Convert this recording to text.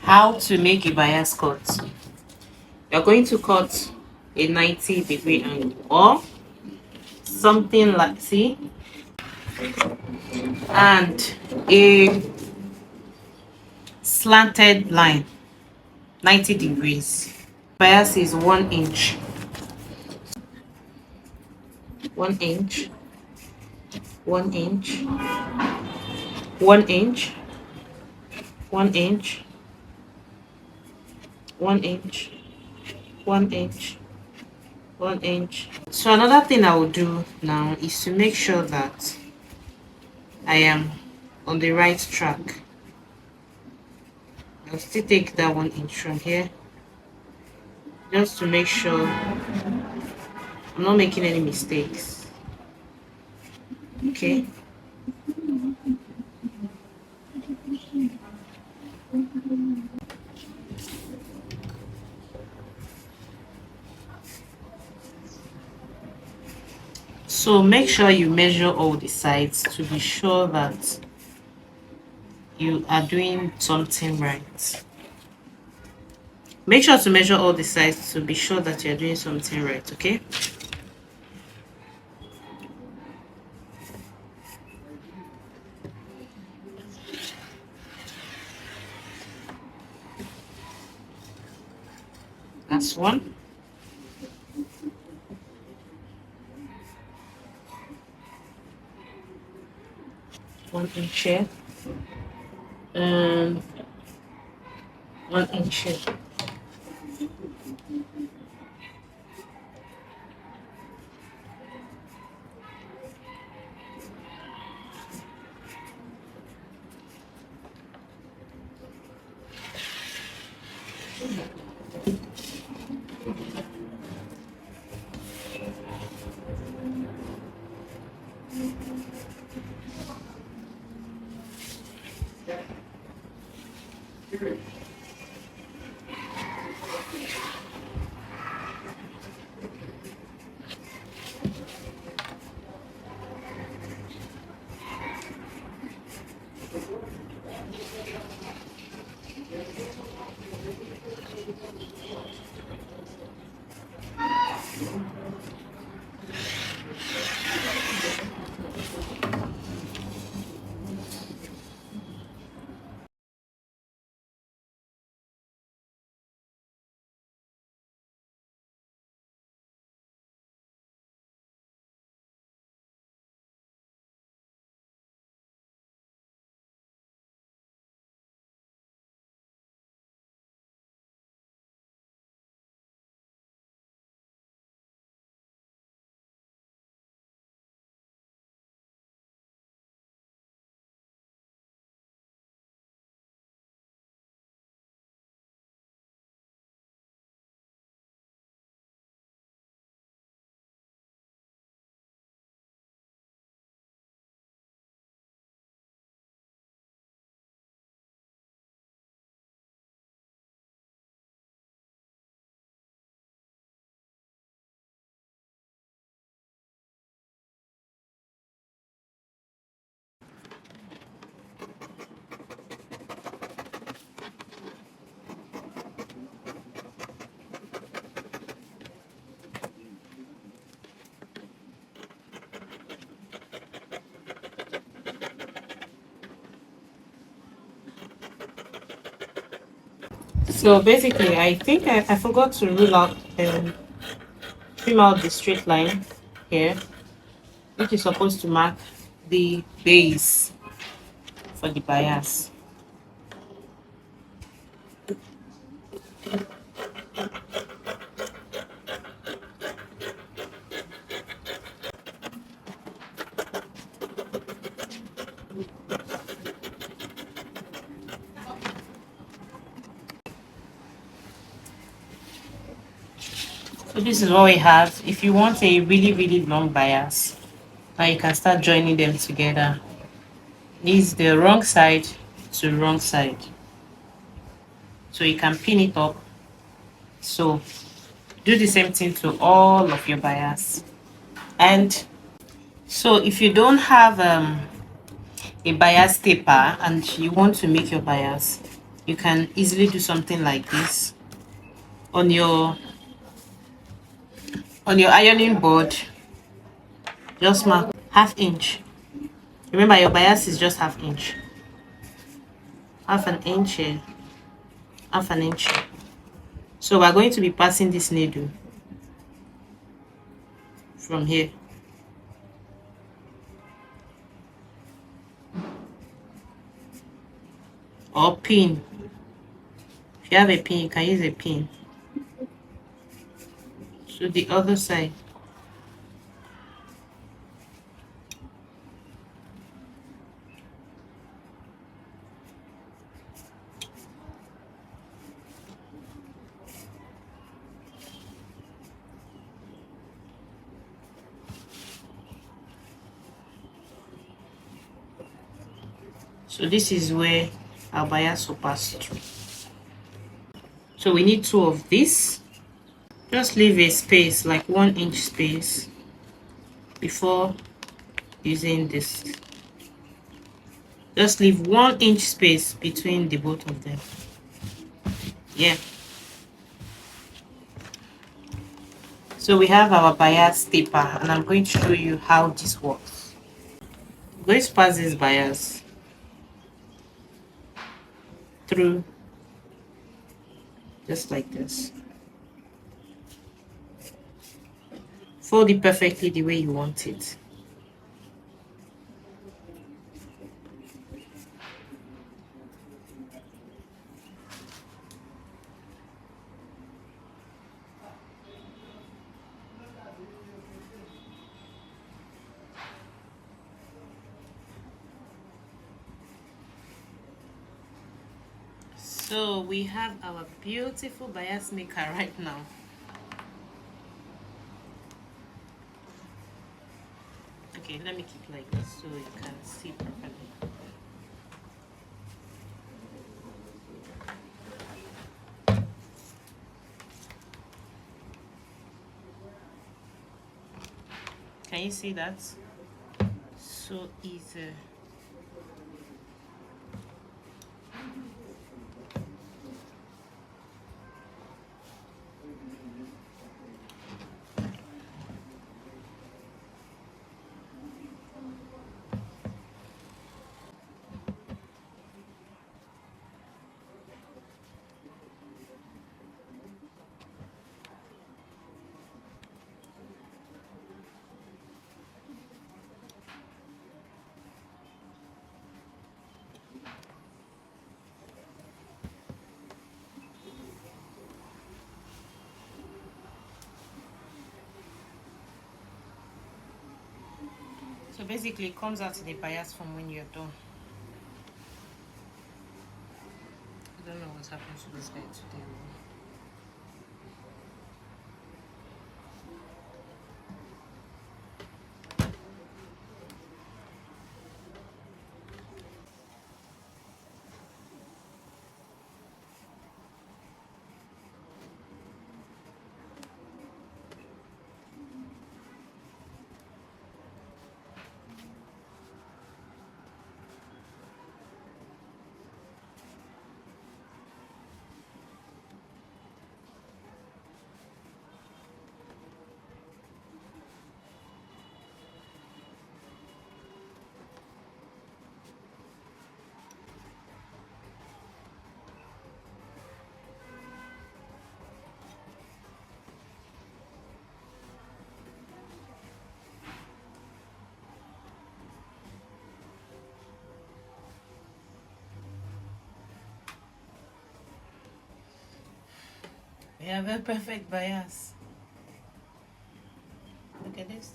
How to make a bias cut. You're going to cut a 90-degree angle or something like, see, and a slanted line 90 degrees. Bias is 1 inch, 1 inch, 1 inch, 1 inch, 1 inch, 1 inch, 1 inch, 1 inch. So another thing I will do now is to make sure that I am on the right track. I'll still take that 1 inch from here just to make sure I'm not making any mistakes. Okay. So make sure you measure all the sides to be sure that you are doing something right. Make sure to measure all the sides to be sure that you're doing something right, okay? That's one. One inch here. And 1 inch here. So basically, I think I forgot to rule out trim out the straight line here, which is supposed to mark the base for the bias. So this is what we have. If you want a really long bias, now you can start joining them together. This is the wrong side to wrong side. So you can pin it up. So do the same thing to all of your bias. And so if you don't have a bias taper and you want to make your bias, you can easily do something like this on your ironing board. Just mark half inch. Remember, your bias is just half inch. Half an inch here, half an inch. So we're going to be passing this needle from here. Or pin. If you have a pin, you can use a pin. So the other side. So this is where our bias will pass through. So we need two of this. Just leave a space, like 1 inch space, before using this. Just leave 1 inch space between the both of them. Yeah. So we have our bias taper, and I'm going to show you how this works. I'm going to pass this bias through just like this. Fold it perfectly the way you want it. So we have our beautiful bias maker right now. Okay, let me keep like this so you can see properly. Can you see that? So easy. So basically it comes out in the bias from when you're done. I don't know what's happening to this guy today. We have a perfect bias. Look at this.